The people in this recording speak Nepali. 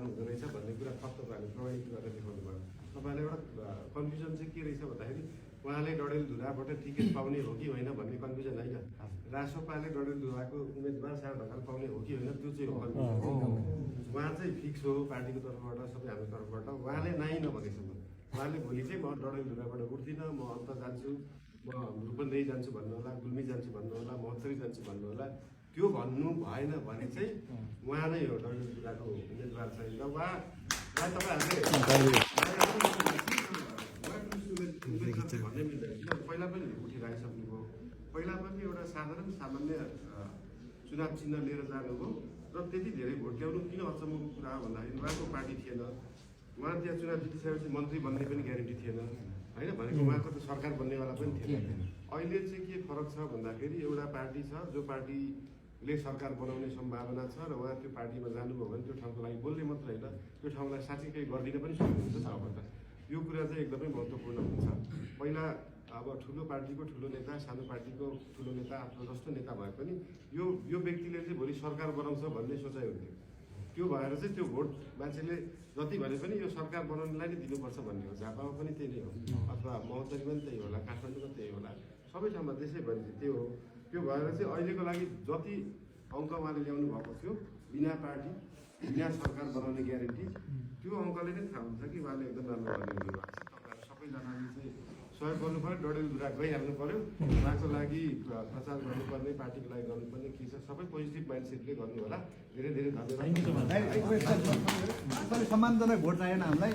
जानु हुँदो रहेछ भन्ने कुरा थप तपाईँहरूले प्रमाणित गरेर देखाउनु भयो। तपाईँलाई एउटा कन्फ्युजन चाहिँ के रहेछ भन्दाखेरि उहाँले डडेलधुराबाट टिकट पाउने हो कि होइन भन्ने कन्फ्युजन होइन। रासोपाले डडेलधुराको उम्मेदवार सार ढकाल पाउने हो कि होइन त्यो चाहिँ हो कन्फ्युजन। उहाँ चाहिँ फिक्स हो पार्टीको तर्फबाट, सबै हाम्रो तर्फबाट। उहाँले नाइ नभनेसम्म उहाँले भोलि चाहिँ म डडेलधुराबाट उठ्दिनँ, म अन्त जान्छु, म रूपन्देही जान्छु भन्नु होला, गुल्मी जान्छु भन्नु होला, महोत्तरी जान्छु भन्नु होला, त्यो भन्नु भएन भने चाहिँ उहाँ नै हो डडेलधुराको उम्मेदवार चाहिँ। र उहाँलाई तपाईँहरूले भन्ने मिल्दैन, किन पहिला पनि उठिराखिसक्नुभयो। पहिला पनि एउटा साधारण सामान्य चुनाव चिन्ह लिएर जानुभयो र त्यति धेरै भोट ल्याउनु किन अचम्मको कुरा हो भन्दाखेरि उहाँको पार्टी थिएन। उहाँ त्यहाँ चुनाव जितिसकेपछि मन्त्री बन्ने पनि ग्यारेन्टी थिएन होइन, भनेको उहाँको त सरकार बन्नेवाला पनि थिएन। अहिले चाहिँ के फरक छ भन्दाखेरि एउटा पार्टी छ जो पार्टीले सरकार बनाउने सम्भावना छ र उहाँ त्यो पार्टीमा जानुभयो भने त्यो ठाउँको लागि बोल्ने मात्र होइन, त्यो ठाउँलाई साँच्चै केही गरिदिन पनि सक्नुहुन्छ अब त। यो कुरा चाहिँ एकदमै महत्त्वपूर्ण हुन्छ। पहिला अब ठुलो पार्टीको ठुलो नेता, सानो पार्टीको ठुलो नेता, आफ्नो जस्तो नेता भए पनि यो व्यक्तिले चाहिँ भोलि सरकार बनाउँछ भन्ने सोचाइ हुन्थ्यो। त्यो भएर चाहिँ त्यो भोट मान्छेले जति भने पनि यो सरकार बनाउनलाई नै दिनुपर्छ भन्ने हो। झापामा पनि त्यही नै हो, अथवा महोत्तरीमा पनि त्यही होला, काठमाडौँमा त्यही होला, सबै ठाउँमा देशैभरि त्यही हो। त्यो भएर चाहिँ अहिलेको लागि जति अङ्क उहाँले ल्याउनु भएको थियो बिना पार्टी बिना सरकार बनाउने ग्यारेन्टी, त्यो अङ्कले नै थाहा हुन्छ कि उहाँले एकदम राम्रो गर्ने हुनुभएको छ। तपाईँहरू सबैजनाले चाहिँ सहयोग गर्नु पऱ्यो, डडेलधुरा गइहाल्नु पऱ्यो। उहाँको लागि प्रचार गर्नुपर्ने, पार्टीको लागि गर्नुपर्ने के छ सबै पोजिटिभ माइन्डसेटले गर्नु होला। धेरै धेरै धन्यवाद। सम्मानजनक भोट चाहिएन हामीलाई।